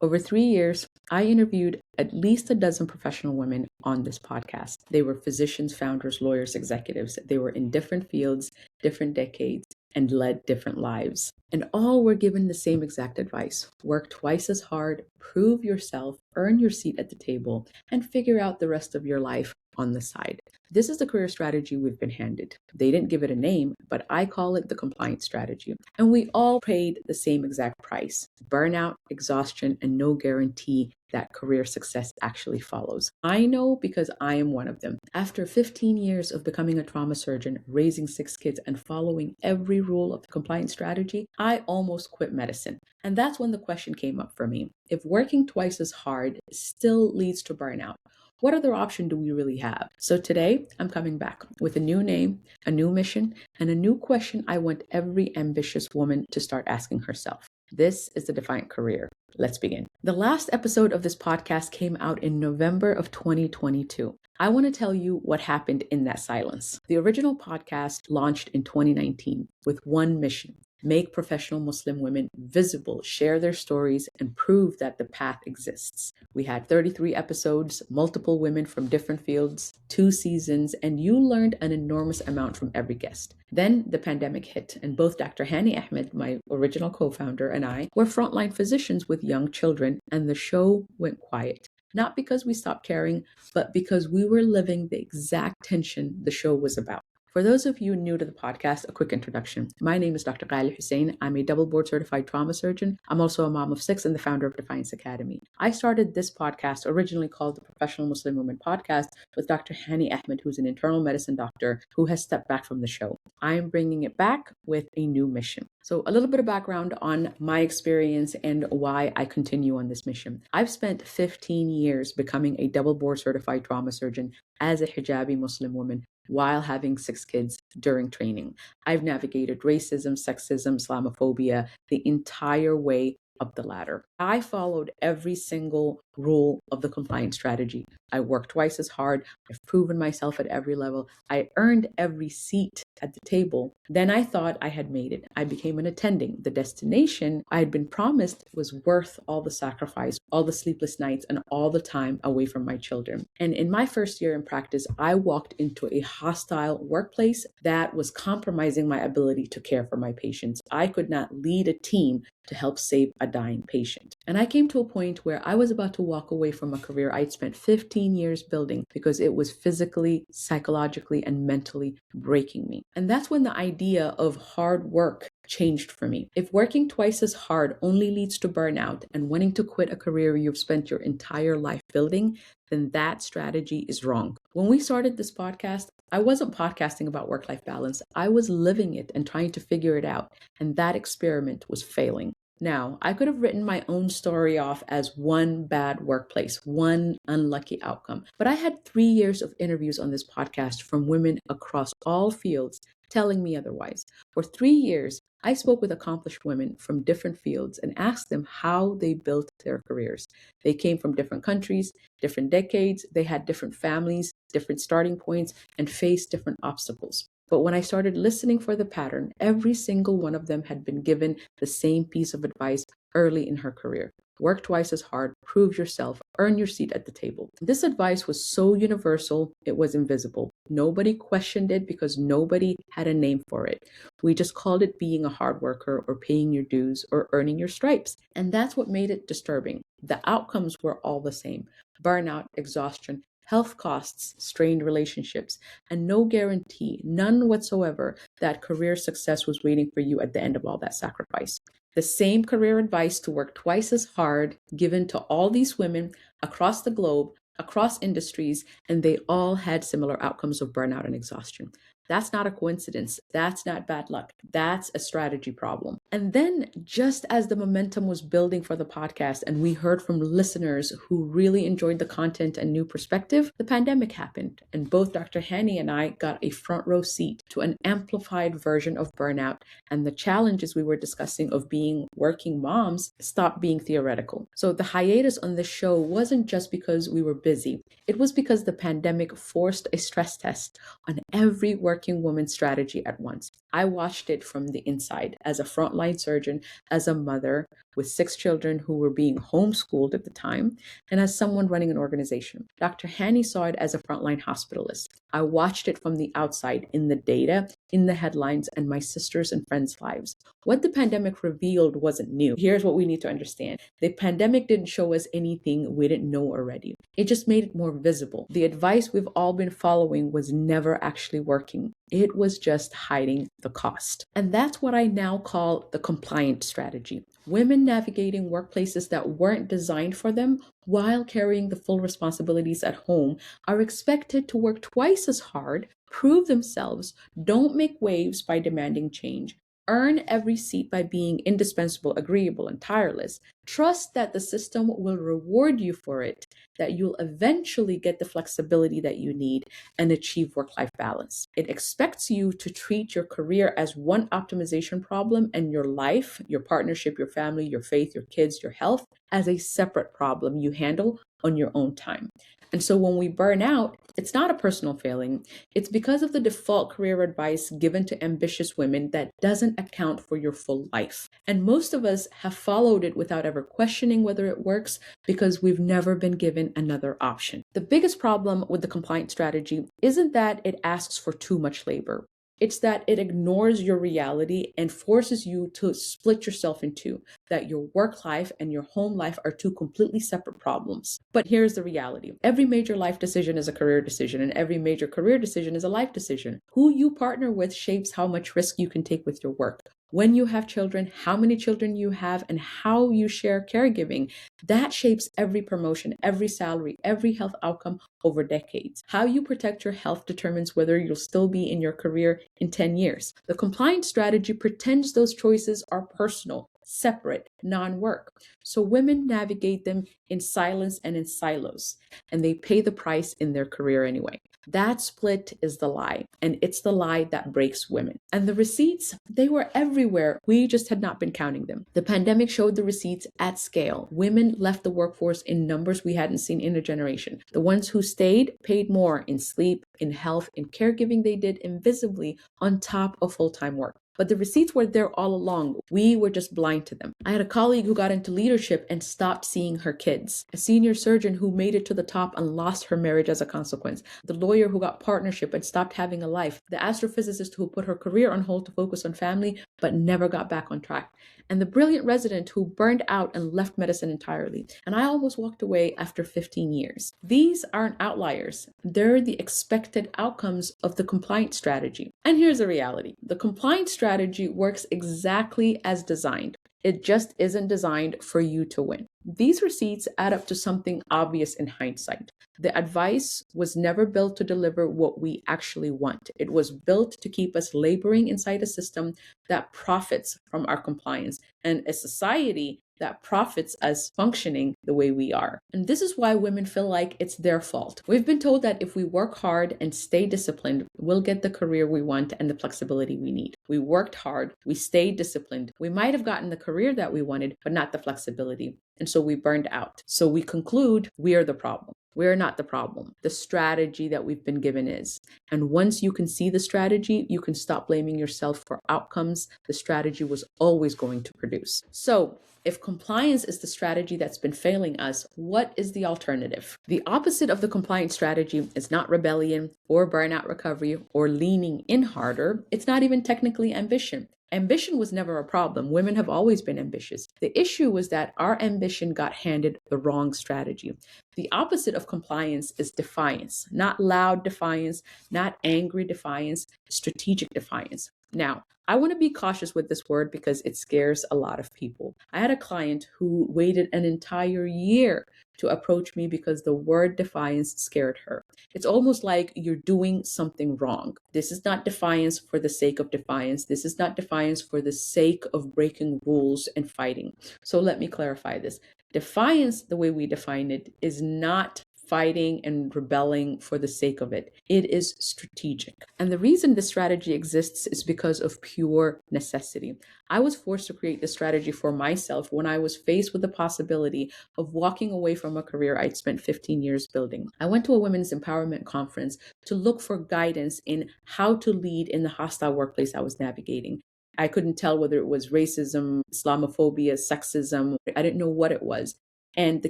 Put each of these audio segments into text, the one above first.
Over 3 years, I interviewed at least a dozen professional women on this podcast. They were physicians, founders, lawyers, executives. They were in different fields, different decades, and led different lives. And all were given the same exact advice: work twice as hard, prove yourself, earn your seat at the table, and figure out the rest of your life on the side. This is the career strategy we've been handed. They didn't give it a name, but I call it the compliance strategy. And we all paid the same exact price: burnout, exhaustion, and no guarantee that career success actually follows. I know because I am one of them. After 15 years of becoming a trauma surgeon, raising 6 kids, and following every rule of the compliance strategy, I almost quit medicine. And that's when the question came up for me: if working twice as hard still leads to burnout, what other option do we really have? So today, I'm coming back with a new name, a new mission, and a new question I want every ambitious woman to start asking herself. This is the Defiant Career. Let's begin. The last episode of this podcast came out in November of 2022. I want to tell you what happened in that silence. The original podcast launched in 2019 with one mission: make professional Muslim women visible, share their stories, and prove that the path exists. We had 33 episodes, multiple women from different fields, 2 seasons, and you learned an enormous amount from every guest. Then the pandemic hit, and both Dr. Hani Ahmed, my original co-founder, and I were frontline physicians with young children, and the show went quiet. Not because we stopped caring, but because we were living the exact tension the show was about. For those of you new to the podcast, a quick introduction. My name is Dr. Ghalil Hussein. I'm a double board certified trauma surgeon. I'm also a mom of 6 and the founder of Defiance Academy. I started this podcast, originally called the Professional Muslim Women Podcast, with Dr. Hani Ahmed, who's an internal medicine doctor who has stepped back from the show. I am bringing it back with a new mission. So a little bit of background on my experience and why I continue on this mission. I've spent 15 years becoming a double board certified trauma surgeon as a hijabi Muslim woman while having 6 kids during training. I've navigated racism, sexism, Islamophobia, the entire way up the ladder. I followed every single rule of the compliance strategy. I worked twice as hard. I've proven myself at every level. I earned every seat at the table. Then I thought I had made it. I became an attending. The destination I had been promised was worth all the sacrifice, all the sleepless nights, and all the time away from my children. And in my first year in practice, I walked into a hostile workplace that was compromising my ability to care for my patients. I could not lead a team to help save a dying patient. And I came to a point where I was about to walk away from a career I'd spent 15 years building because it was physically, psychologically, and mentally breaking me. And that's when the idea of hard work changed for me. If working twice as hard only leads to burnout and wanting to quit a career you've spent your entire life building, then that strategy is wrong. When we started this podcast, I wasn't podcasting about work-life balance. I was living it and trying to figure it out. And that experiment was failing. Now, I could have written my own story off as one bad workplace, one unlucky outcome. But I had 3 years of interviews on this podcast from women across all fields telling me otherwise. For 3 years, I spoke with accomplished women from different fields and asked them how they built their careers. They came from different countries, different decades, they had different families, different starting points, and faced different obstacles. But when I started listening for the pattern, every single one of them had been given the same piece of advice early in her career: work twice as hard, prove yourself, earn your seat at the table. This advice was so universal, it was invisible. Nobody questioned it because nobody had a name for it. We just called it being a hard worker, or paying your dues, or earning your stripes. And that's what made it disturbing. The outcomes were all the same: burnout, exhaustion, health costs, strained relationships, and no guarantee, none whatsoever, that career success was waiting for you at the end of all that sacrifice. The same career advice to work twice as hard given to all these women across the globe, across industries, and they all had similar outcomes of burnout and exhaustion. That's not a coincidence. That's not bad luck. That's a strategy problem. And then, just as the momentum was building for the podcast and we heard from listeners who really enjoyed the content and new perspective, the pandemic happened. And both Dr. Hani and I got a front row seat to an amplified version of burnout, and the challenges we were discussing of being working moms stopped being theoretical. So the hiatus on this show wasn't just because we were busy. It was because the pandemic forced a stress test on every working woman's strategy at once. I watched it from the inside as a frontline surgeon, as a mother with 6 children who were being homeschooled at the time, and as someone running an organization. Dr. Hanny saw it as a frontline hospitalist. I watched it from the outside, in the data, in the headlines, and my sisters' and friends' lives. What the pandemic revealed wasn't new. Here's what we need to understand. The pandemic didn't show us anything we didn't know already. It just made it more visible. The advice we've all been following was never actually working. It was just hiding the cost. And that's what I now call the compliant strategy. Women navigating workplaces that weren't designed for them while carrying the full responsibilities at home are expected to work twice as hard, prove themselves, don't make waves by demanding change, earn every seat by being indispensable, agreeable, and tireless. Trust that the system will reward you for it, that you'll eventually get the flexibility that you need and achieve work-life balance. It expects you to treat your career as one optimization problem and your life, your partnership, your family, your faith, your kids, your health as a separate problem you handle on your own time. And so when we burn out, it's not a personal failing. It's because of the default career advice given to ambitious women that doesn't account for your full life. And most of us have followed it without ever questioning whether it works because we've never been given another option. The biggest problem with the compliance strategy isn't that it asks for too much labor. It's that it ignores your reality and forces you to split yourself in two, that your work life and your home life are two completely separate problems. But here's the reality. Every major life decision is a career decision, and every major career decision is a life decision. Who you partner with shapes how much risk you can take with your work. When you have children, how many children you have, and how you share caregiving, that shapes every promotion, every salary, every health outcome over decades. How you protect your health determines whether you'll still be in your career in 10 years. The compliance strategy pretends those choices are personal, separate, non-work. So women navigate them in silence and in silos, and they pay the price in their career anyway. That split is the lie, and it's the lie that breaks women. And the receipts, they were everywhere. We just had not been counting them. The pandemic showed the receipts at scale. Women left the workforce in numbers we hadn't seen in a generation. The ones who stayed paid more in sleep, in health, in caregiving they did invisibly on top of full-time work. But the receipts were there all along. We were just blind to them. I had a colleague who got into leadership and stopped seeing her kids. A senior surgeon who made it to the top and lost her marriage as a consequence. The lawyer who got partnership and stopped having a life. The astrophysicist who put her career on hold to focus on family but never got back on track. And the brilliant resident who burned out and left medicine entirely. And I almost walked away after 15 years. These aren't outliers. They're the expected outcomes of the compliance strategy. And here's the reality. The compliance strategy works exactly as designed. It just isn't designed for you to win. These receipts add up to something obvious in hindsight. The advice was never built to deliver what we actually want. It was built to keep us laboring inside a system that profits from our compliance and a society that profits us functioning the way we are. And this is why women feel like it's their fault. We've been told that if we work hard and stay disciplined, we'll get the career we want and the flexibility we need. We worked hard, we stayed disciplined. We might have gotten the career that we wanted, but not the flexibility. And so we burned out. So we conclude we are the problem. We're not the problem. The strategy that we've been given is. And once you can see the strategy, you can stop blaming yourself for outcomes the strategy was always going to produce. So if compliance is the strategy that's been failing us, what is the alternative? The opposite of the compliance strategy is not rebellion or burnout recovery or leaning in harder. It's not even technically ambition. Ambition was never a problem. Women have always been ambitious. The issue was that our ambition got handed the wrong strategy. The opposite of compliance is defiance, not loud defiance, not angry defiance, strategic defiance. Now, I want to be cautious with this word because it scares a lot of people. I had a client who waited an entire year to approach me because the word defiance scared her. It's almost like you're doing something wrong. This is not defiance for the sake of defiance. This is not defiance for the sake of breaking rules and fighting. So let me clarify this. Defiance, the way we define it, is not fighting and rebelling for the sake of it. It is strategic. And the reason this strategy exists is because of pure necessity. I was forced to create this strategy for myself when I was faced with the possibility of walking away from a career I'd spent 15 years building. I went to a women's empowerment conference to look for guidance in how to lead in the hostile workplace I was navigating. I couldn't tell whether it was racism, Islamophobia, sexism. I didn't know what it was. And the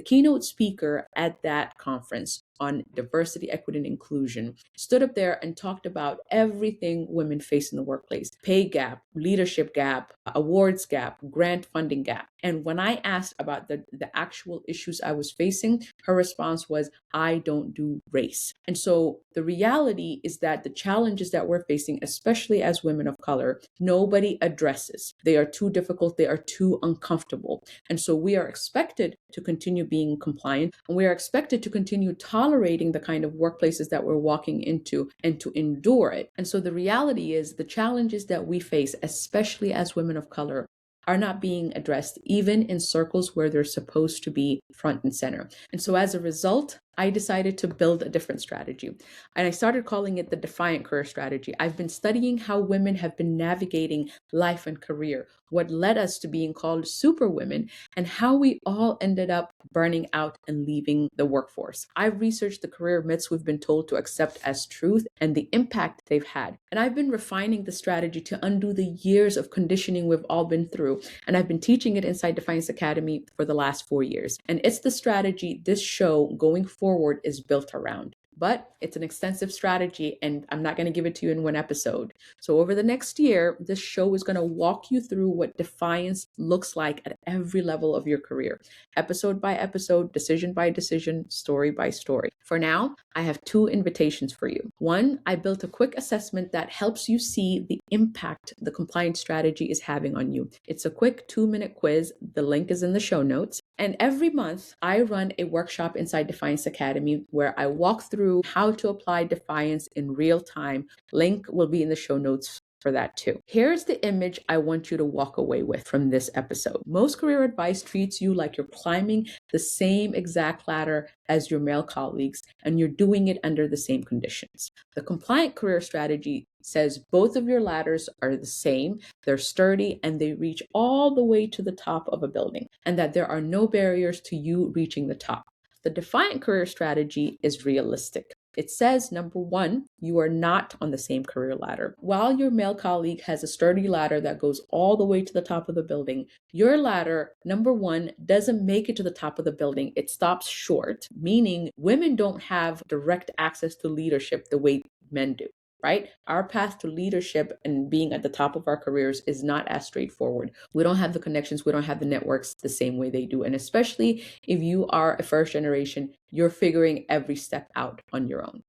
keynote speaker at that conference on diversity, equity, and inclusion stood up there and talked about everything women face in the workplace: pay gap, leadership gap, awards gap, grant funding gap. And when I asked about the actual issues I was facing, her response was, I don't do race. And so the reality is that the challenges that we're facing, especially as women of color, nobody addresses. They are too difficult, they are too uncomfortable. And so we are expected to continue being compliant, and we are expected to continue tolerating the kind of workplaces that we're walking into and to endure it. And so the reality is the challenges that we face, especially as women of color, are not being addressed, even in circles where they're supposed to be front and center. And so as a result, I decided to build a different strategy. And I started calling it the Defiant Career Strategy. I've been studying how women have been navigating life and career, what led us to being called superwomen, and how we all ended up burning out and leaving the workforce. I've researched the career myths we've been told to accept as truth and the impact they've had. And I've been refining the strategy to undo the years of conditioning we've all been through. And I've been teaching it inside Defiance Academy for the last 4 years. And it's the strategy this show going forward is built around. But it's an extensive strategy, and I'm not going to give it to you in one episode. So over the next year, this show is going to walk you through what defiance looks like at every level of your career, episode by episode, decision by decision, story by story. For now, I have 2 invitations for you. One, I built a quick assessment that helps you see the impact the compliance strategy is having on you. It's a quick 2-minute quiz. The link is in the show notes. And every month, I run a workshop inside Defiance Academy where I walk through how to apply Defiance in real time. Link will be in the show notes for that too. Here's the image I want you to walk away with from this episode. Most career advice treats you like you're climbing the same exact ladder as your male colleagues, and you're doing it under the same conditions. The Compliant Career Strategy says both of your ladders are the same, they're sturdy, and they reach all the way to the top of a building, and that there are no barriers to you reaching the top. The Defiant Career Strategy is realistic. It says, number 1, you are not on the same career ladder. While your male colleague has a sturdy ladder that goes all the way to the top of the building, your ladder, number 1, doesn't make it to the top of the building. It stops short, meaning women don't have direct access to leadership the way men do. Right? Our path to leadership and being at the top of our careers is not as straightforward. We don't have the connections, we don't have the networks the same way they do. And especially if you are a first generation, you're figuring every step out on your own.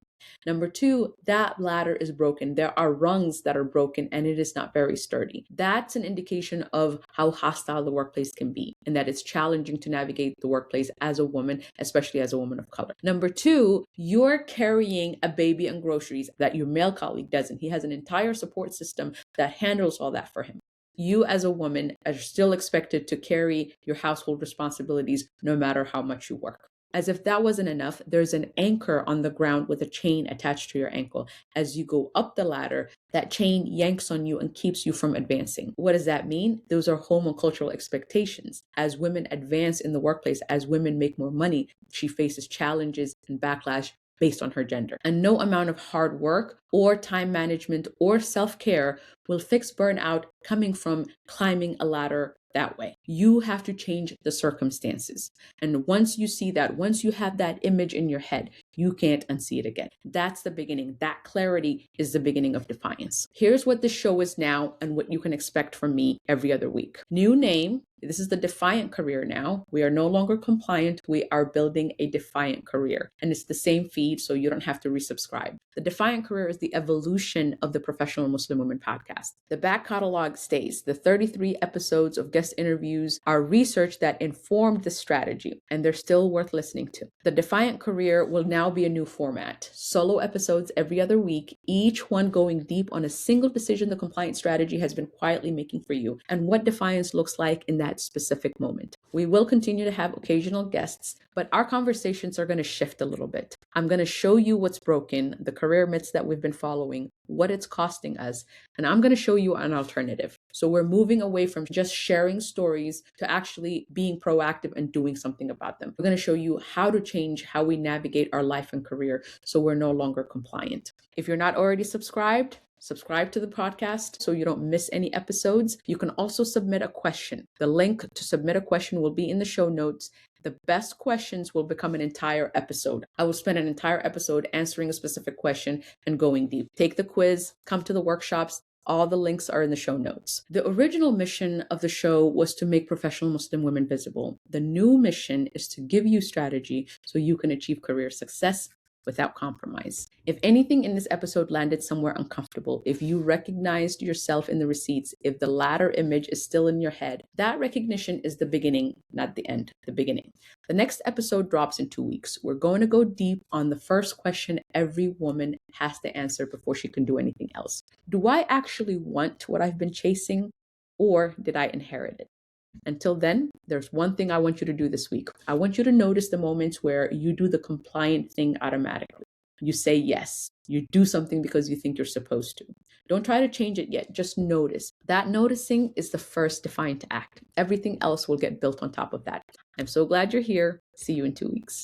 Number 2, that ladder is broken. There are rungs that are broken and it is not very sturdy. That's an indication of how hostile the workplace can be and that it's challenging to navigate the workplace as a woman, especially as a woman of color. Number 2, you're carrying a baby and groceries that your male colleague doesn't. He has an entire support system that handles all that for him. You as a woman are still expected to carry your household responsibilities no matter how much you work. As if that wasn't enough, there's an anchor on the ground with a chain attached to your ankle. As you go up the ladder, that chain yanks on you and keeps you from advancing. What does that mean? Those are homocultural expectations. As women advance in the workplace, as women make more money, she faces challenges and backlash based on her gender. And no amount of hard work or time management or self-care will fix burnout coming from climbing a ladder that way. You have to change the circumstances. And once you see that, once you have that image in your head, you can't unsee it again. That's the beginning. That clarity is the beginning of defiance. Here's what the show is now and what you can expect from me every other week. New name. This is the Defiant Career now. We are no longer compliant. We are building a defiant career. And it's the same feed, so you don't have to resubscribe. The Defiant Career is the evolution of the Professional Muslim Woman podcast. The back catalog stays. The 33 episodes of guest interviews are research that informed the strategy, and they're still worth listening to. The Defiant Career will now be a new format. Solo episodes every other week, each one going deep on a single decision the compliance strategy has been quietly making for you and what defiance looks like in that specific moment. We will continue to have occasional guests, but our conversations are going to shift a little bit. I'm going to show you what's broken, the career myths that we've been following, what it's costing us, and I'm going to show you an alternative. So we're moving away from just sharing stories to actually being proactive and doing something about them. We're going to show you how to change how we navigate our life and career so we're no longer compliant. If you're not already subscribed, Subscribe to the podcast so you don't miss any episodes. You can also submit a question. The link to submit a question will be in the show notes. The best questions will become an entire episode. I will spend an entire episode answering a specific question and going deep. Take the quiz, come to the workshops. All the links are in the show notes. The original mission of the show was to make professional Muslim women visible. The new mission is to give you strategy so you can achieve career success without compromise. If anything in this episode landed somewhere uncomfortable, if you recognized yourself in the receipts, if the latter image is still in your head, that recognition is the beginning, not the end, the beginning. The next episode drops in 2 weeks. We're going to go deep on the first question every woman has to answer before she can do anything else. Do I actually want what I've been chasing, or did I inherit it? Until then, there's one thing I want you to do this week. I want you to notice the moments where you do the compliant thing automatically. You say yes. You do something because you think you're supposed to. Don't try to change it yet. Just notice. That noticing is the first defiant act. Everything else will get built on top of that. I'm so glad you're here. See you in 2 weeks.